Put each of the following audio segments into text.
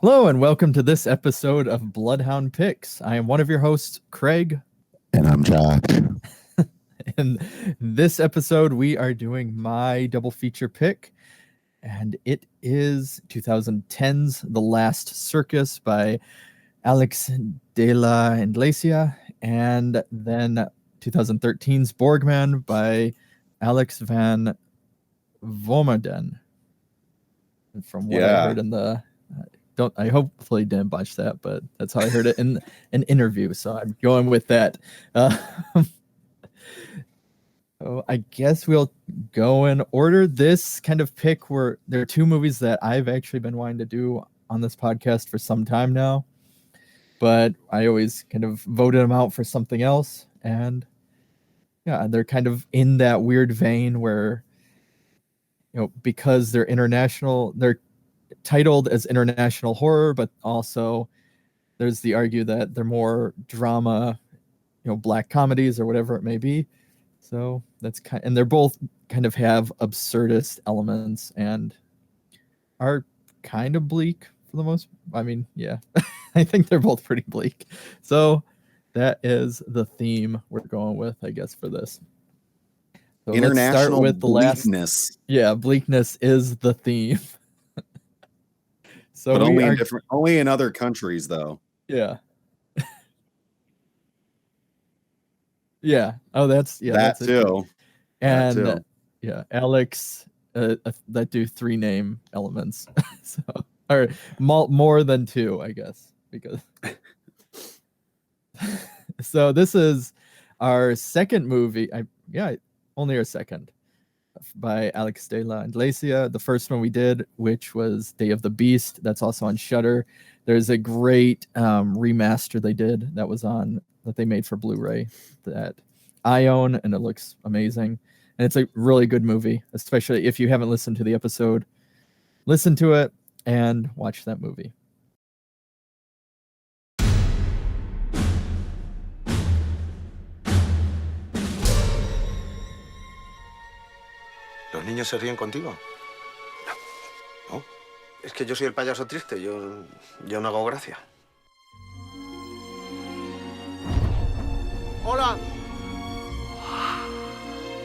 Hello and welcome to this episode of Bloodhound Pix. I am one of your hosts, Craig. And I'm Josh. In this episode, we are doing my double feature pick, and it is 2010's The Last Circus by Alex de la Iglesia, and then 2013's Borgman by Alex van Vomerden. From what I heard in the... I hopefully didn't botch that, but that's how I heard it in an interview, so I'm going with that. So I guess we'll go in order. This kind of pick where there are two movies that I've actually been wanting to do on this podcast for some time now, but I always kind of voted them out for something else. And yeah, they're kind of in that weird vein where, because they're international, they're titled as international horror, but also there's the argue that they're more drama, black comedies or whatever it may be. So that's and they're both kind of have absurdist elements and are kind of bleak for the most. I mean, yeah, I think they're both pretty bleak. So that is the theme we're going with, I guess, for this. So international let's start with the bleakness. Bleakness is the theme. So but only in other countries, though. Yeah. Yeah. Oh, that's that too. And that too. Alex that do 3 name elements. So or more than 2, I guess, because so this is our second movie. Only our second by Alex de la Iglesia. The first one we did, which was Day of the Beast, that's also on Shudder. There's a great remaster they did that they made for Blu-ray that I own, and it looks amazing. And it's a really good movie, especially if you haven't listened to the episode. Listen to it and watch that movie. ¿Los niños se ríen contigo? No. Es que yo soy el payaso triste. Yo no hago gracia. ¡Hola!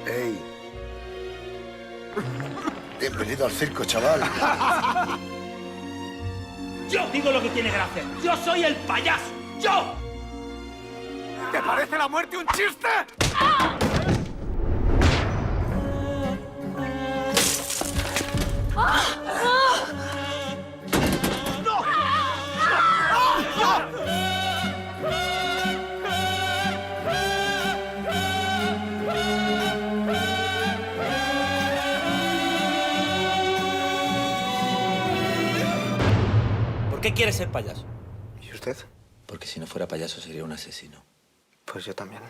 ¡Ey! Bienvenido al circo, chaval. Yo digo lo que tiene que hacer. Yo soy el payaso. ¡Yo! ¿Te parece la muerte un chiste? ¡Ah! ¿Por qué quieres ser payaso? ¿Y usted? Porque si no fuera payaso sería un asesino. Pues yo también.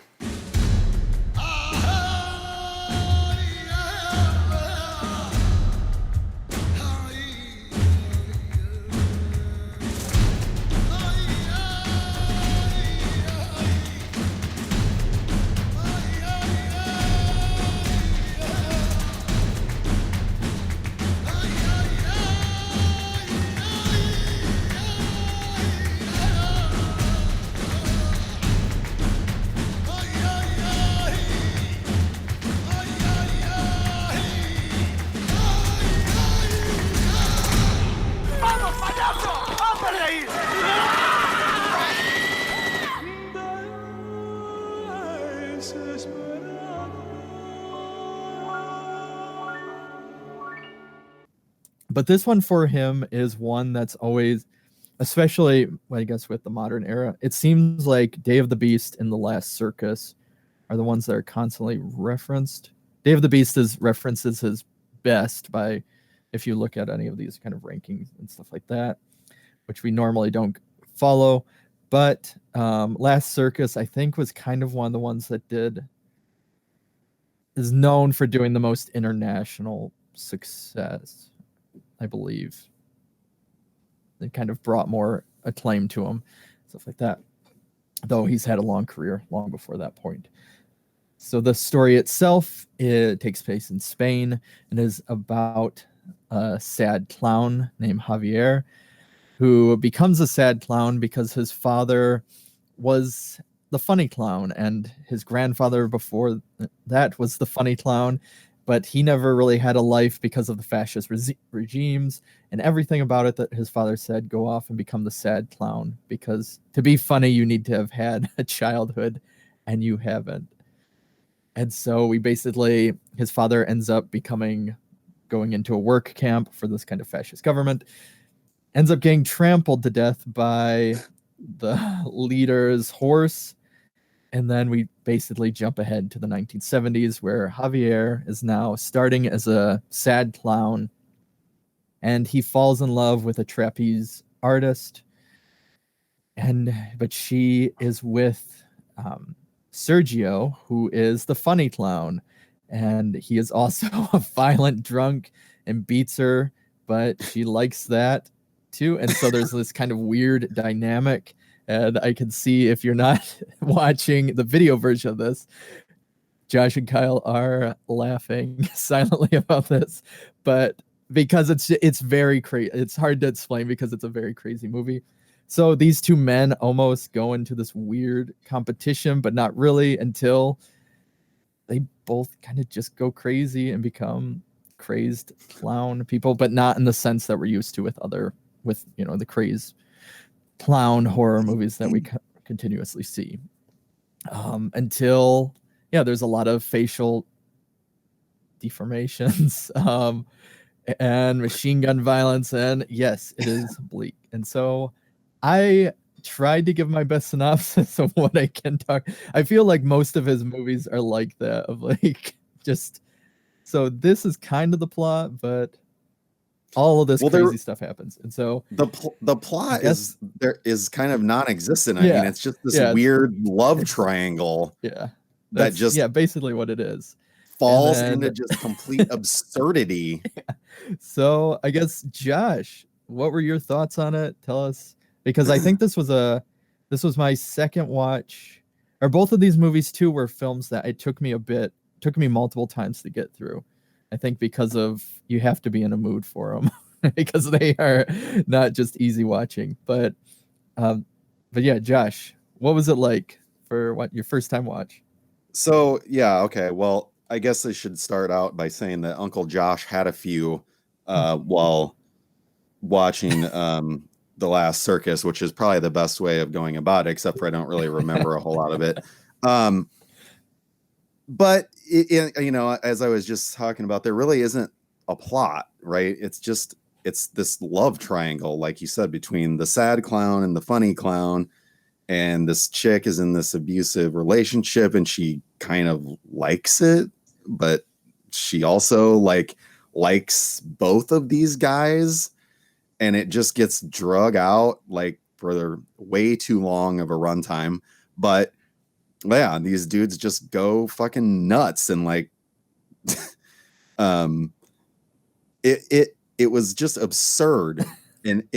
But this one for him is one that's always, especially, I guess, with the modern era, it seems like Day of the Beast and The Last Circus are the ones that are constantly referenced. Day of the Beast references his best by, if you look at any of these kind of rankings and stuff like that, which we normally don't follow. But Last Circus, I think, was kind of one of the ones that is known for doing the most international success, I believe. It kind of brought more acclaim to him, stuff like that. Though he's had a long career long before that point. So the story itself, it takes place in Spain and is about a sad clown named Javier who becomes a sad clown because his father was the funny clown and his grandfather before that was the funny clown, but he never really had a life because of the fascist regimes and everything about it that his father said, go off and become the sad clown, because to be funny, you need to have had a childhood and you haven't. And so his father ends up going into a work camp for this kind of fascist government, ends up getting trampled to death by the leader's horse. And then we basically jump ahead to the 1970s, where Javier is now starting as a sad clown, and he falls in love with a trapeze artist. But she is with Sergio, who is the funny clown, and he is also a violent drunk and beats her, but she likes that too. And so there's this kind of weird dynamic. And I can see, if you're not watching the video version of this, Josh and Kyle are laughing silently about this, but because it's very crazy. It's hard to explain because it's a very crazy movie. So these two men almost go into this weird competition, but not really, until they both kind of just go crazy and become crazed clown people, but not in the sense that we're used to with the craze clown horror movies that we continuously see. Until there's a lot of facial deformations and machine gun violence, and yes, it is bleak. And so I tried to give my best synopsis of what I can talk. I feel like most of his movies are like that, of like just, so this is kind of the plot, but all of this crazy stuff happens. And so the plot is kind of non-existent. I mean, it's just this weird love triangle. Yeah. That just basically what it is. Falls into just complete absurdity. So I guess, Josh, what were your thoughts on it? Tell us, because I think this was my second watch, or both of these movies too were films that it took me multiple times to get through. I think because of, you have to be in a mood for them because they are not just easy watching. But yeah, Josh, what was it like for your first time watch? So okay. Well, I guess I should start out by saying that Uncle Josh had a few while watching The Last Circus, which is probably the best way of going about it, except for I don't really remember a whole lot of it. But as I was just talking about, there really isn't a plot, right? It's this love triangle, like you said, between the sad clown and the funny clown. And this chick is in this abusive relationship, and she kind of likes it, but she also likes both of these guys, and it just gets drug out for way too long of a runtime. But yeah, these dudes just go fucking nuts, and it was just absurd. in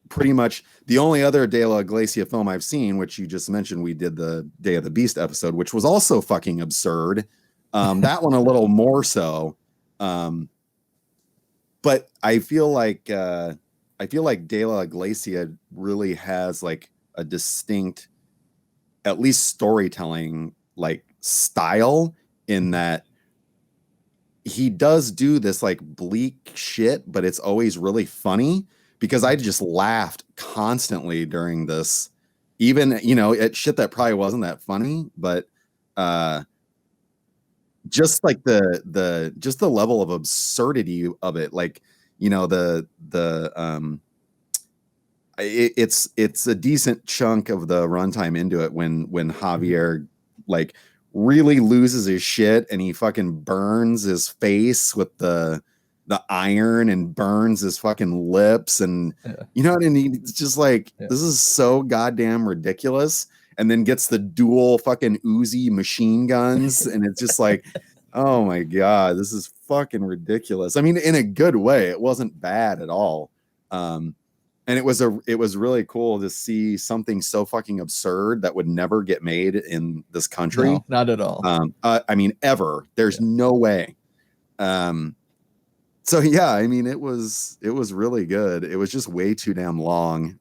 pretty much the only other De La Iglesia film I've seen, which you just mentioned, we did the Day of the Beast episode, which was also fucking absurd. That one a little more so. But I feel like De La Iglesia really has a distinct, at least storytelling style, in that he does do this bleak shit, but it's always really funny, because I just laughed constantly during this, even at shit that probably wasn't that funny, but just the level of absurdity of it, it's a decent chunk of the runtime into it when Javier really loses his shit, and he fucking burns his face with the iron and burns his fucking lips, and you know what I mean? It's just this is so goddamn ridiculous. And then gets the dual fucking Uzi machine guns, and it's just oh my god, this is fucking ridiculous. I mean, in a good way. It wasn't bad at all. And it was really cool to see something so fucking absurd that would never get made in this country. No, not at all. I mean, ever. There's no way. So yeah, I mean, it was really good. It was just way too damn long.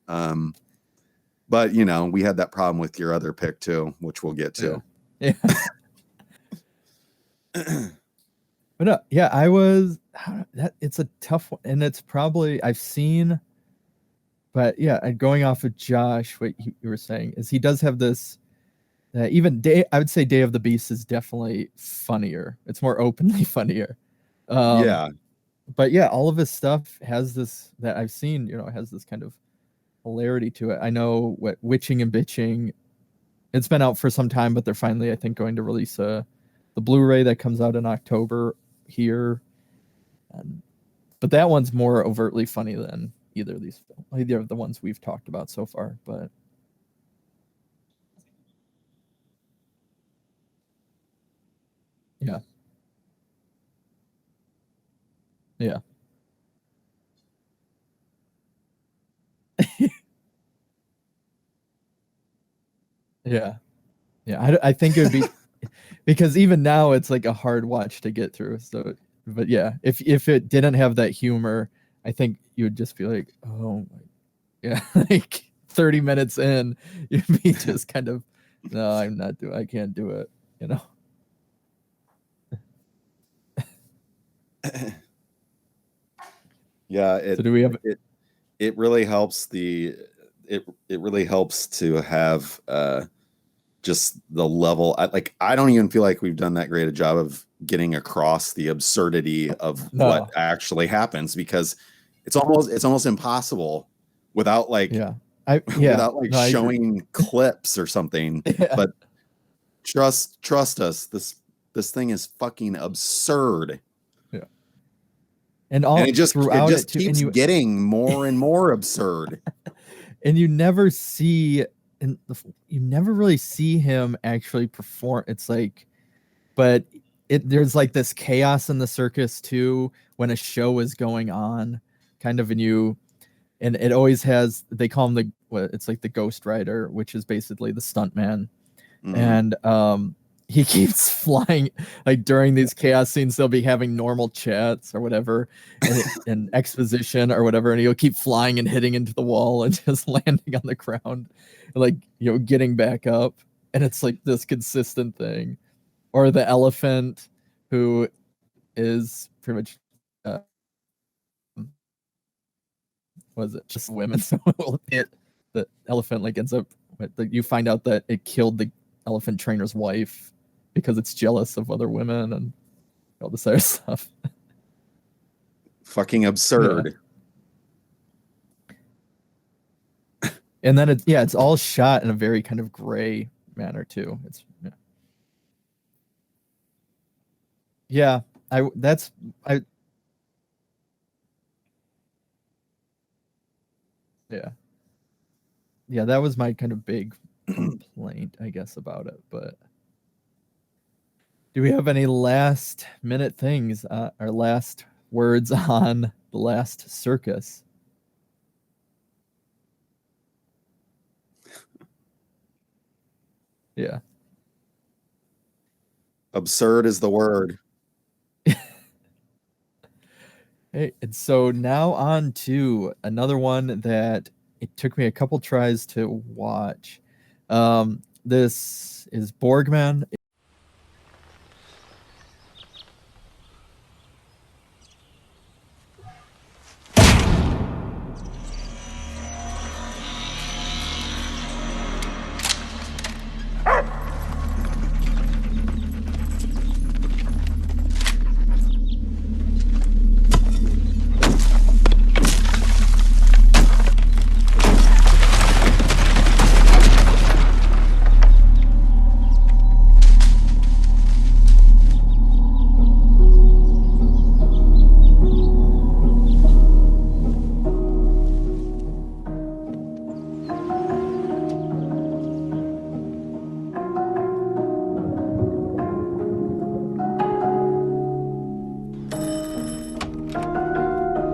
But you know, we had that problem with your other pick too, which we'll get to. Yeah. But no, yeah, it's a tough one, and it's probably I've seen, but yeah, and going off of Josh, what you were saying is he does have this. Even I would say Day of the Beast is definitely funnier. It's more openly funnier. Yeah. But yeah, all of his stuff has this that I've seen. You know, it has this kind of hilarity to it. I know what Witching and Bitching. It's been out for some time, but they're finally, I think, going to release the Blu-ray that comes out in October here. But that one's more overtly funny than either of the ones we've talked about so far. But yeah. Yeah. Yeah. Yeah. I think it would be because even now it's like a hard watch to get through. So, but yeah, if it didn't have that humor, I think you would just be like, oh my, yeah, like 30 minutes in, you'd be just kind of, no, I can't do it, you know? Yeah. So do we have it really helps it really helps to have just the level. I don't even feel like we've done that great a job of getting across the absurdity of what actually happens, because it's almost impossible without showing clips or something. Yeah. But trust us, this thing is fucking absurd. Yeah. And it just keeps getting more and more absurd. And you never really see him actually perform. It's like, but there's like this chaos in the circus too when a show is going on, kind of, and it always has, they call him it's like the Ghost Rider, which is basically the stuntman. Mm-hmm. And he keeps flying, like during these chaos scenes, they'll be having normal chats or whatever, and exposition or whatever, and he'll keep flying and hitting into the wall and just landing on the ground, and like, you know, getting back up, and it's like this consistent thing. Or the elephant, who is pretty much was it just women? So the elephant like ends up, you find out that it killed the elephant trainer's wife because it's jealous of other women and all this other stuff. Fucking absurd. Yeah. And then it's all shot in a very kind of gray manner too. Yeah, that was my kind of big complaint, I guess, about it. But do we have any last minute things, or last words on The Last Circus? Yeah. Absurd is the word. Hey, and so now on to another one that it took me a couple tries to watch. This is Borgman.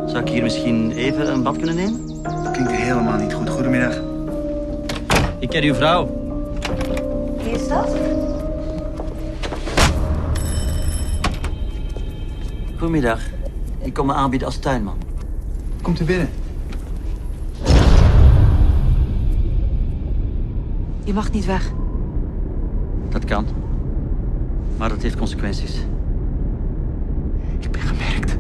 Zou ik hier misschien even een bad kunnen nemen? Dat klinkt helemaal niet goed. Goedemiddag. Ik ken uw vrouw. Wie is dat? Goedemiddag. Ik kom me aanbieden als tuinman. Komt u binnen. Je mag niet weg. Dat kan. Maar dat heeft consequenties. Ik ben gemerkt.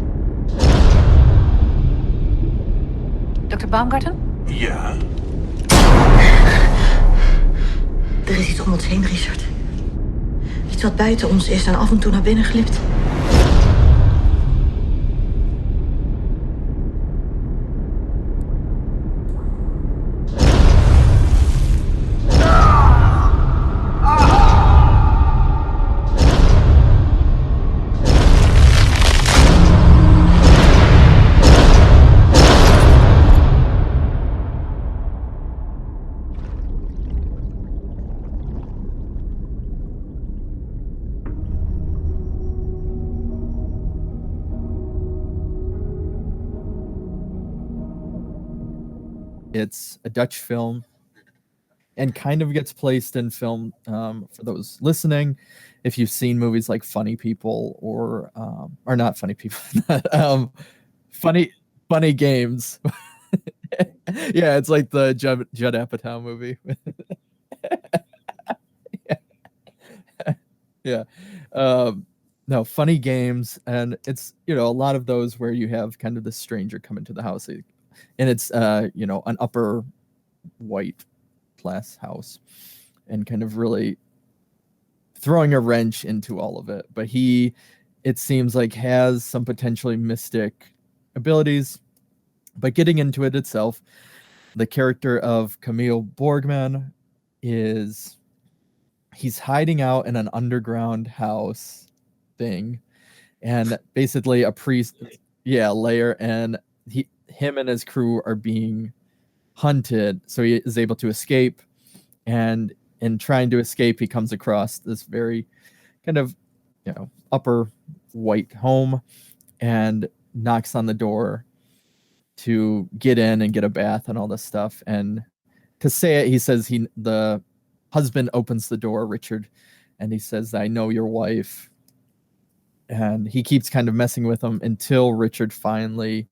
Dr. Baumgarten? Ja? Er is iets om ons heen, Richard. Iets wat buiten ons is en af en toe naar binnen glipt. It's a Dutch film and kind of gets placed in film for those listening. If you've seen movies like Funny People or not Funny People, Funny Games. Yeah, it's like the Judd Apatow movie. Yeah. No, Funny Games, and it's, you know, a lot of those where you have kind of the stranger come into the house, and it's you know, an upper white class house, and kind of really throwing a wrench into all of it. But he, it seems like, has some potentially mystic abilities. But getting into it itself, the character of Camille Borgman is, he's hiding out in an underground house thing, and basically a priest, lair, and him and his crew are being hunted, so he is able to escape. And in trying to escape, he comes across this very kind of, you know, upper white home, and knocks on the door to get in and get a bath and all this stuff. And to say it, he says the husband opens the door, Richard, and he says, "I know your wife." And he keeps kind of messing with him until Richard finally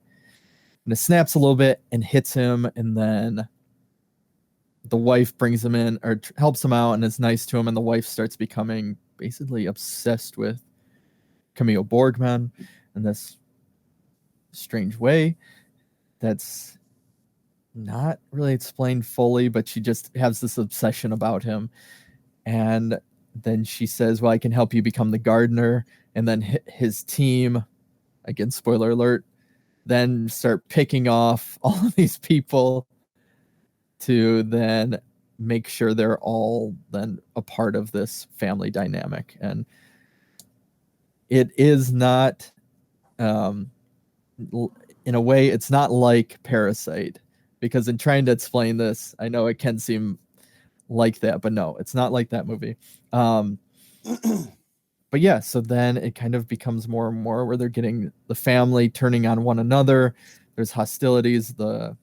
snaps a little bit and hits him. And then the wife brings him in, or helps him out, and is nice to him. And the wife starts becoming basically obsessed with Camille Borgman in this strange way that's not really explained fully, but she just has this obsession about him. And then she says, "Well, I can help you become the gardener." And then his team, again, spoiler alert, then start picking off all of these people to then make sure they're all then a part of this family dynamic. And it is not, in a way, it's not like Parasite, because in trying to explain this, I know it can seem like that, but no, it's not like that movie. But yeah, so then it kind of becomes more and more where they're getting the family turning on one another. There's hostilities. So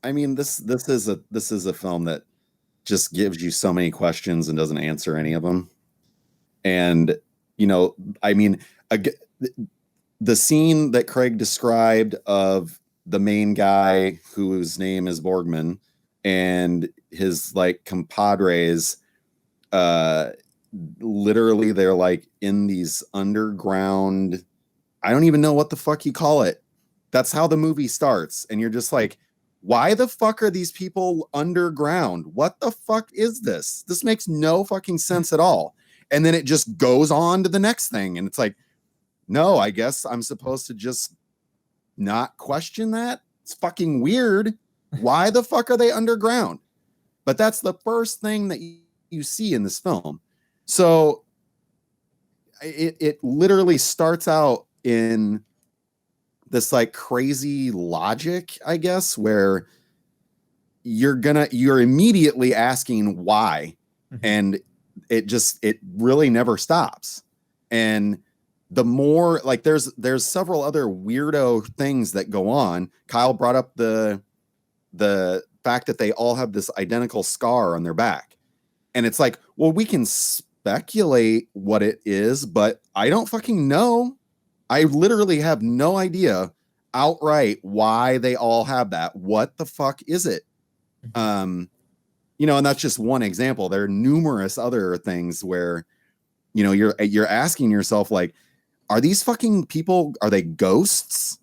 I mean, this is a film that just gives you so many questions and doesn't answer any of them. And, you know, I mean, the scene that Craig described of the main guy whose name is Borgman and his like compadres, literally they're like in these underground, I don't even know what the fuck you call it. That's how the movie starts. And you're just like, why the fuck are these people underground? What the fuck is this? This makes no fucking sense at all. And then it just goes on to the next thing. And it's like, no, I guess I'm supposed to just not question that. It's fucking weird. Why the fuck are they underground? But that's the first thing that you see in this film. So it literally starts out in this like crazy logic, I guess, where you're immediately asking why. Mm-hmm. And it really never stops. And the more like there's several other weirdo things that go on. Kyle brought up the fact that they all have this identical scar on their back. And it's like, well, we can speculate what it is, but I don't fucking know. I literally have no idea outright why they all have that. What the fuck is it? And that's just one example. There are numerous other things where, you're asking yourself, like, are these fucking people, are they ghosts?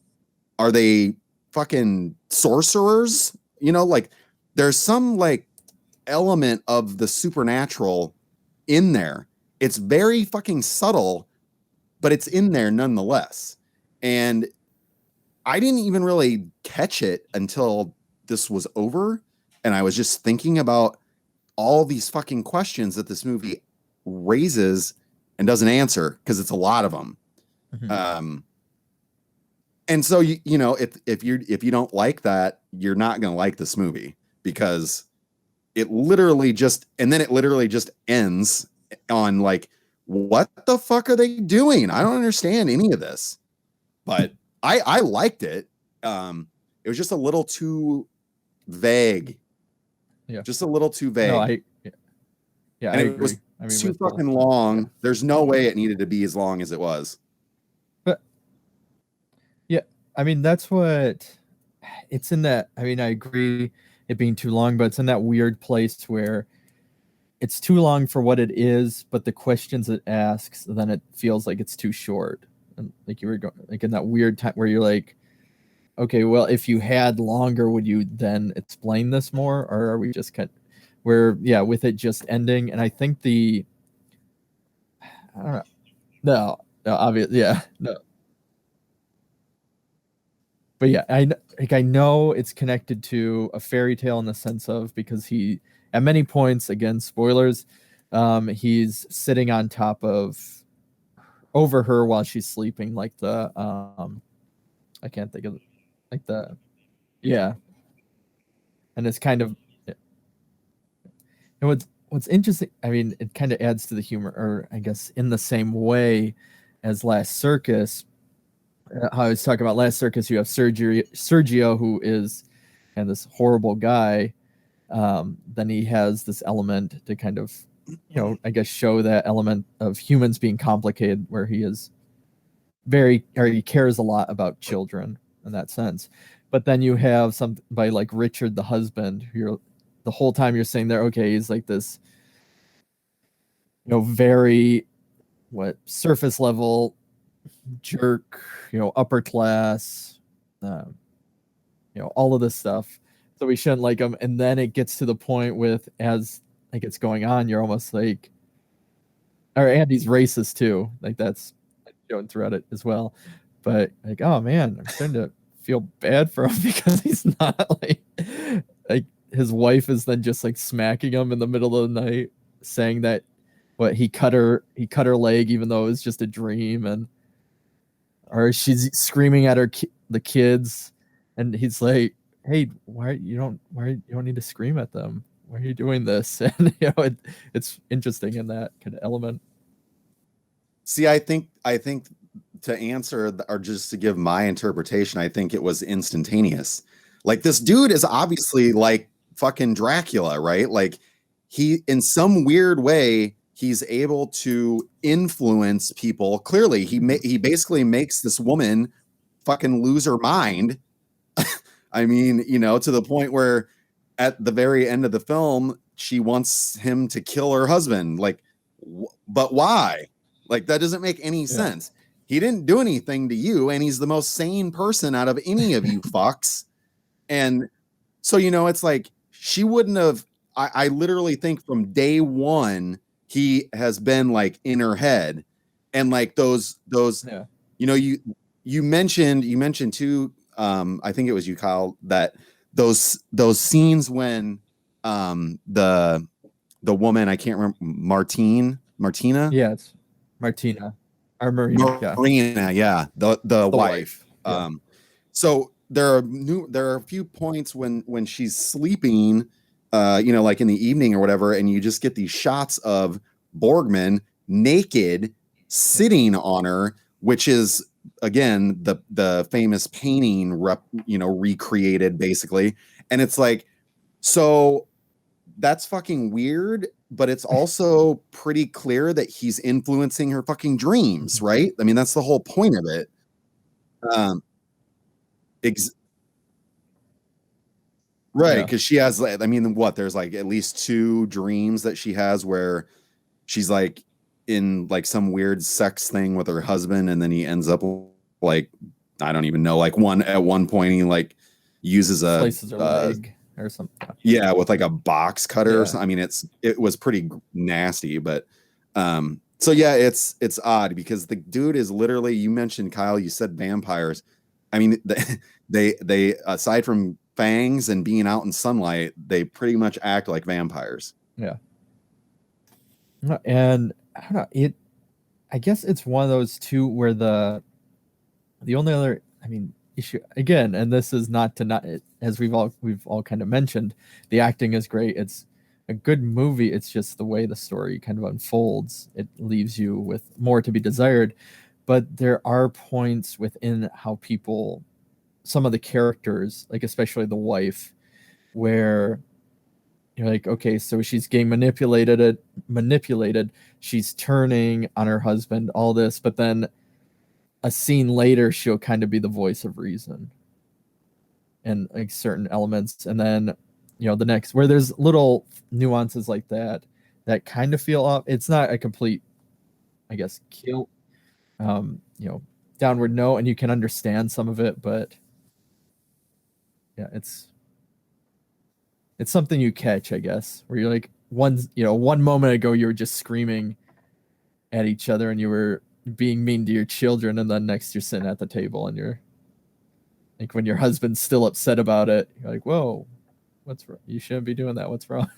Are they fucking sorcerers? Like, there's some like element of the supernatural in there. It's very fucking subtle, but it's in there nonetheless. And I didn't even really catch it until this was over. And I was just thinking about all these fucking questions that this movie raises and doesn't answer, because it's a lot of them. And so, if you don't like that, you're not going to like this movie, because it literally just ends on like, what the fuck are they doing? I don't understand any of this, but I liked it. It was just a little too vague. Yeah. Just a little too vague. No, and I it was agree. too fucking long. There's no way it needed to be as long as it was. But yeah, I mean, that's what it's in that. I mean, I agree it being too long, but it's in that weird place where it's too long for what it is, but the questions it asks, then it feels like it's too short. And like you were going, like in that weird time where you're like, okay, well, if you had longer, would you then explain this more? Or are we just with it just ending? And I think I don't know. No, obviously, yeah, no. But yeah, I know it's connected to a fairy tale in the sense of, because he, at many points, again, spoilers, he's sitting on top over her while she's sleeping, like the I can't think of it, like the, yeah. And it's kind of, and what's interesting, I mean, it kind of adds to the humor, or I guess in the same way as Last Circus. How I was talking about Last Circus, you have Sergio, who is kind of this horrible guy. Then he has this element to kind of, I guess, show that element of humans being complicated, where he is he cares a lot about children in that sense. But then you have somebody like Richard, the husband, who the whole time you're saying there, okay, he's like this, very surface level jerk, upper class, all of this stuff. So we shouldn't like him. And then it gets to the point with, as like it's going on, you're almost like, or Andy's racist too. Like that's shown throughout it as well. But like, oh man, I'm starting to feel bad for him, because he's not like his wife is then just like smacking him in the middle of the night, saying that he cut her leg, even though it was just a dream, or she's screaming at the kids, and he's like, hey, why you don't need to scream at them, why are you doing this? And it's interesting in that kind of element. See, I think to answer, or just to give my interpretation, I think it was instantaneous. Like, this dude is obviously like fucking Dracula, right? Like, he, in some weird way, he's able to influence people. Clearly, he basically makes this woman fucking lose her mind. I mean, to the point where at the very end of the film, she wants him to kill her husband. Like, but why? Like, that doesn't make any sense. He didn't do anything to you, and he's the most sane person out of any of you fucks. And so, it's like, she wouldn't have, I literally think from day one, he has been like in her head. And like those, you mentioned too, I think it was you, Kyle, that those scenes when the woman, I can't remember, Martina. Yeah, it's Martina. Or Marina. Marina, yeah. The wife. Yeah. So there are a few points when she's sleeping, like in the evening or whatever, and you just get these shots of Borgman naked sitting on her, which is again the famous painting recreated basically. And it's like, so that's fucking weird. it's also pretty clear that he's influencing her fucking dreams, right? I mean, that's the whole point of it. Right, because she has, I mean, there's like at least 2 dreams that she has where she's like in like some weird sex thing with her husband, and then he ends up like, I don't even know, like at one point he like uses a slices her leg or something. Yeah, with like a box cutter or something. I mean, it was pretty nasty, but so yeah, it's odd because the dude is literally, you mentioned, Kyle, you said vampires. I mean, they aside from fangs and being out in sunlight, they pretty much act like vampires. Yeah. And I don't know, I guess it's one of those two where the only other, I mean, issue again, and this is not as we've all kind of mentioned, the acting is great. It's a good movie. It's just the way the story kind of unfolds. It leaves you with more to be desired. But there are points within how some of the characters, like especially the wife, where you're like, okay, so she's getting manipulated. She's turning on her husband, all this, but then a scene later, she'll kind of be the voice of reason and like certain elements. And then, the next, where there's little nuances like that kind of feel off. It's not a complete, I guess, kill, downward no, and you can understand some of it, but yeah, it's something you catch, I guess, where you're like, one moment ago you were just screaming at each other and you were being mean to your children, and then next you're sitting at the table and you're like, when your husband's still upset about it, you're like, whoa, what's wrong? You shouldn't be doing that. What's wrong?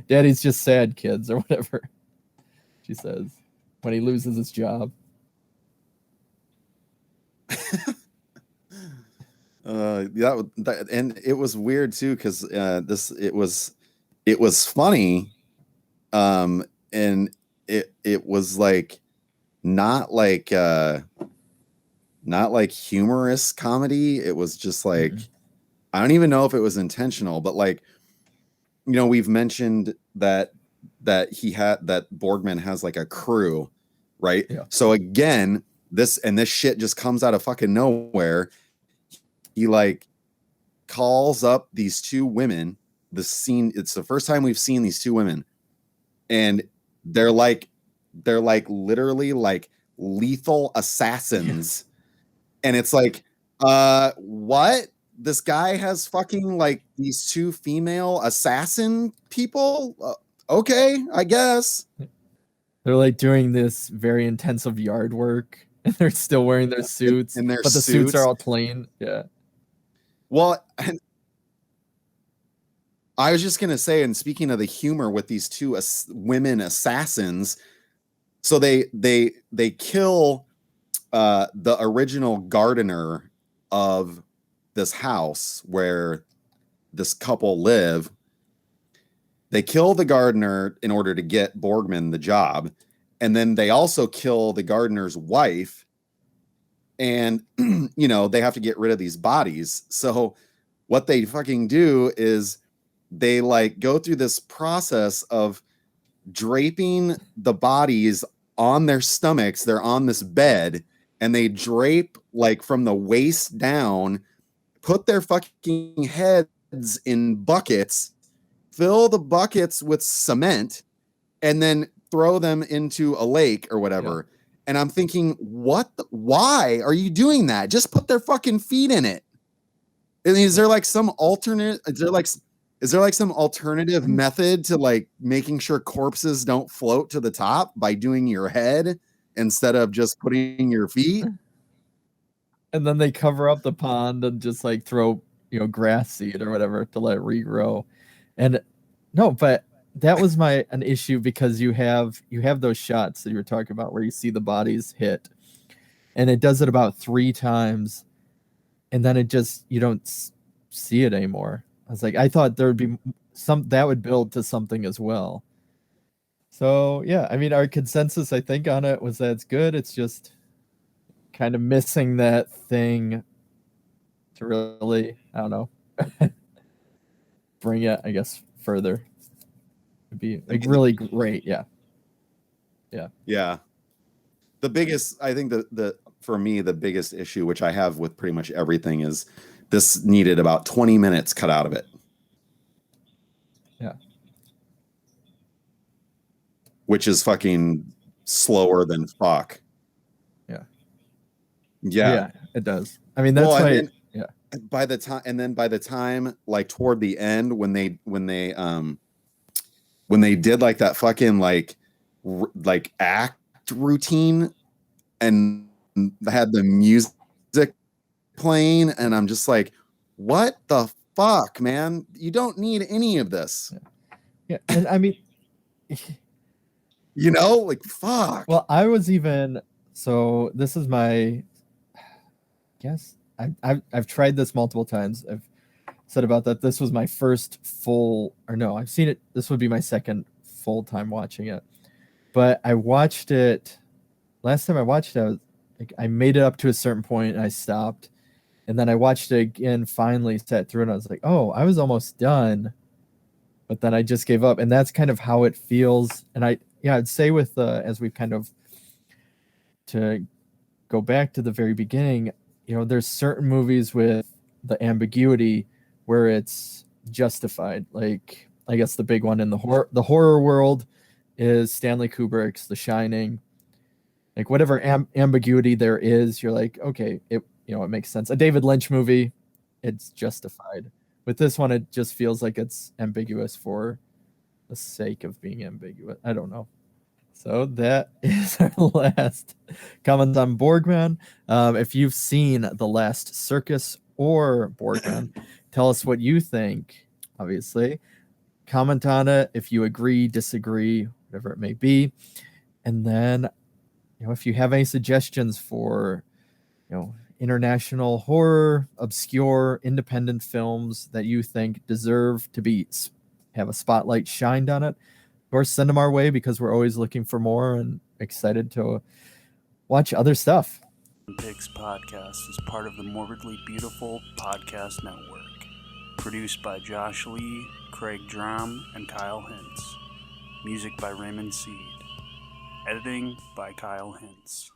Daddy's just sad, kids, or whatever she says when he loses his job. And it was weird too, because it was funny, and it was like not like humorous comedy. It was just like, I don't even know if it was intentional, but like, we've mentioned that Borgman has like a crew, right? Yeah. So again, this shit just comes out of fucking nowhere. He like calls up these 2 women. It's the first time we've seen these 2 women, and they're like literally like lethal assassins. Yeah. And it's like, what? This guy has fucking like these 2 female assassin people? Okay, I guess. They're like doing this very intensive yard work, and they're still wearing their suits, but the suits are all plain. Yeah. Well, I was just gonna say, and speaking of the humor with these 2 women assassins, so they kill the original gardener of this house where this couple live. They kill the gardener in order to get Borgman the job, and then they also kill the gardener's wife. And they have to get rid of these bodies. So what they fucking do is they like go through this process of draping the bodies on their stomachs. They're on this bed, and they drape like from the waist down, put their fucking heads in buckets, fill the buckets with cement, and then throw them into a lake or whatever. Yeah. And I'm thinking, why are you doing that? Just put their fucking feet in it. And is there like some alternative method to like making sure corpses don't float to the top by doing your head instead of just putting your feet? And then they cover up the pond and just like throw, grass seed or whatever to let it regrow. And no, but that was an issue, because you have those shots that you were talking about where you see the bodies hit, and it does it about 3 times, and then it just, you don't see it anymore. I was like, I thought there would be that would build to something as well. So yeah, I mean, our consensus, I think, on it was that it's good. It's just kind of missing that thing to really, I don't know, bring it, I guess, further. It'd be like really great. Yeah. Yeah. The biggest, I think the for me, the biggest issue, which I have with pretty much everything, is this needed about 20 minutes cut out of it. Yeah. Which is fucking slower than fuck. Yeah. Yeah. It does. I mean, that's why. Yeah. By the time, like toward the end, when they did like that fucking like act routine and had the music playing, and I'm just like, what the fuck, man? You don't need any of this. Yeah. And I mean, you know, like, fuck. well, I was even, so this is my, guess I've tried this multiple times. I've said about that. This was my first full, or no, I've seen it. This would be my second full time watching it. But I watched it, last time I watched it, I was like, I made it up to a certain point and I stopped. And then I watched it again, finally sat through, and I was like, oh, I was almost done. But then I just gave up. And that's kind of how it feels. And I'd say with, as we kind of, to go back to the very beginning, you know, there's certain movies with the ambiguity where it's justified. Like, I guess the big one in the horror world is Stanley Kubrick's The Shining. Like, whatever ambiguity there is, you're like, okay, it makes sense. A David Lynch movie, it's justified. With this one, it just feels like it's ambiguous for the sake of being ambiguous. I don't know. So that is our last comment on Borgman. If you've seen The Last Circus or Borgman, tell us what you think, obviously. Comment on it if you agree, disagree, whatever it may be. And then, if you have any suggestions for, international horror, obscure, independent films that you think deserve to have a spotlight shined on it, of course, send them our way, because we're always looking for more and excited to watch other stuff. Pix podcast is part of the Morbidly Beautiful Podcast Network. Produced by Josh Lee, Craig Drum, and Kyle Hintz. Music by Raymond Seed. Editing by Kyle Hintz.